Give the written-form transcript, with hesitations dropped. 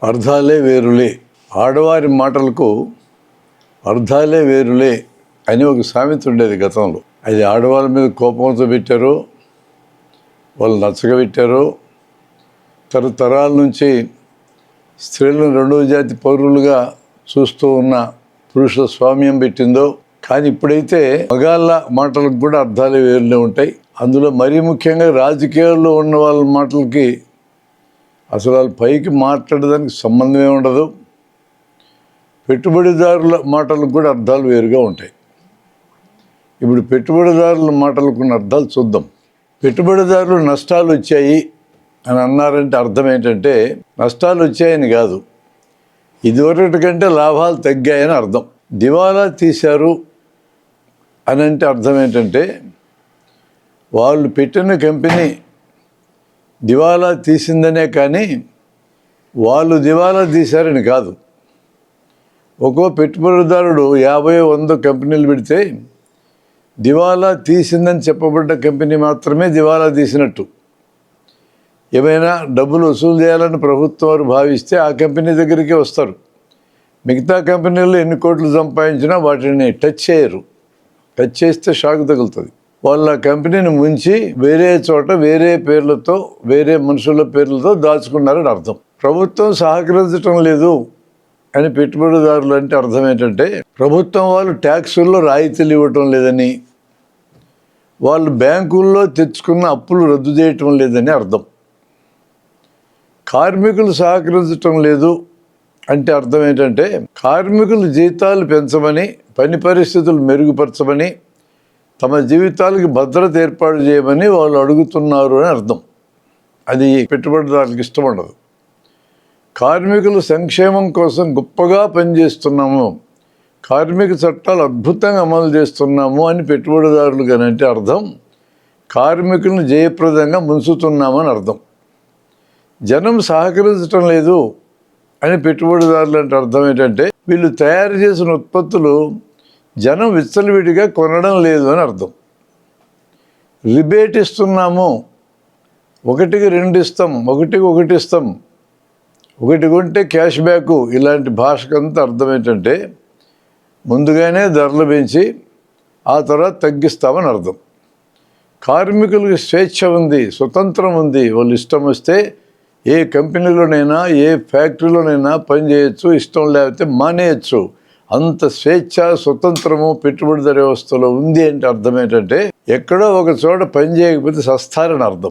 అర్థాలే వేరులే, ఆడవారి మాటలకు అర్థాలే వేరులే అని ఒక సామెత ఉండేది గతంలో. అది ఆడవాళ్ళ మీద కోపంతో పెట్టారో, వాళ్ళు నచ్చగా పెట్టారో, తరతరాల నుంచి స్త్రీలను రెండవ జాతి పౌరులుగా చూస్తూ ఉన్న పురుషుల స్వామ్యం పెట్టిందో. కానీ ఇప్పుడైతే మగాళ్ళ మాటలకు కూడా అర్థాలే వేరులే ఉంటాయి. అందులో మరీ ముఖ్యంగా రాజకీయాల్లో ఉన్న వాళ్ళ మాటలకి అసలు వాళ్ళు పైకి మాట్లాడడానికి సంబంధమే ఉండదు. పెట్టుబడిదారుల మాటలకు కూడా అర్థాలు వేరుగా ఉంటాయి. ఇప్పుడు పెట్టుబడిదారుల మాటలకు ఉన్న అర్థాలు చూద్దాం. పెట్టుబడిదారులు నష్టాలు వచ్చాయి అని అన్నారంటే అర్థం ఏంటంటే, నష్టాలు వచ్చాయని కాదు, ఇదివరకటి కంటే లాభాలు తగ్గాయని అర్థం. దివాలా తీశారు అని అంటే అర్థం ఏంటంటే, వాళ్ళు పెట్టిన కంపెనీ దివాలా తీసిందనే కానీ వాళ్ళు దివాలా తీశారని కాదు. ఒక్కో పెట్టుబడిదారుడు 50-100 కంపెనీలు పెడితే దివాలా తీసిందని చెప్పబడ్డ కంపెనీ మాత్రమే దివాలా తీసినట్టు. ఏమైనా డబ్బులు వసూలు చేయాలని ప్రభుత్వం వారు భావిస్తే ఆ కంపెనీ దగ్గరికి వస్తారు. మిగతా కంపెనీలు ఎన్ని కోట్లు సంపాదించినా వాటిని టచ్ చేయరు. టచ్ చేస్తే షాక్ తగులుతుంది. వాళ్ళ కంపెనీని ముంచి వేరే చోట వేరే పేర్లతో, వేరే మనుషుల పేర్లతో దాచుకున్నారని అర్థం. ప్రభుత్వం సహకరించడం లేదు అని పెట్టుబడిదారులు అంటే అర్థం ఏంటంటే, ప్రభుత్వం వాళ్ళు ట్యాక్సుల్లో రాయితీలు ఇవ్వటం లేదని, వాళ్ళు బ్యాంకుల్లో తెచ్చుకున్న అప్పులు రద్దు చేయటం లేదని అర్థం. కార్మికులు సహకరించటం లేదు అంటే అర్థం ఏంటంటే, కార్మికులు జీతాలు పెంచమని, పని పరిస్థితులు మెరుగుపరచమని, తమ జీవితాలకి భద్రత ఏర్పాటు చేయమని వాళ్ళు అడుగుతున్నారు అని అర్థం. అది పెట్టుబడిదారులకు ఇష్టం ఉండదు. కార్మికుల సంక్షేమం కోసం గొప్పగా పనిచేస్తున్నాము, కార్మిక చట్టాలు అద్భుతంగా అమలు చేస్తున్నాము అని పెట్టుబడిదారులు కనంటే అర్థం కార్మికులను జయప్రదంగా ముంచుతున్నామని అర్థం. జనం సహకరించడం లేదు అని పెట్టుబడిదారులు అంటే అర్థం ఏంటంటే, వీళ్ళు తయారు చేసిన ఉత్పత్తులు జనం విచ్చలవిడిగా కొనడం లేదు అని అర్థం. రిబేట్ ఇస్తున్నాము, 1కి 2 ఇస్తాం, 1కి 1 ఇస్తాం, 1 కొంటే క్యాష్ బ్యాక్, ఇలాంటి భాషకంతా అర్థం ఏంటంటే ముందుగానే ధరలు పెంచి ఆ తర్వాత తగ్గిస్తామని అర్థం. కార్మికులకు స్వేచ్ఛ ఉంది, స్వతంత్రం ఉంది. వాళ్ళు ఇష్టం వస్తే ఏ కంపెనీలోనైనా, ఏ ఫ్యాక్టరీలోనైనా పని చేయొచ్చు, ఇష్టం లేకపోతే మానేయచ్చు. అంత స్వేచ్ఛ, స్వతంత్రము పెట్టుబడిదారు వ్యవస్థలో ఉంది అంటే అర్థం ఏంటంటే, ఎక్కడో ఒక చోట పని చేయకపోతే సస్తారని అర్థం.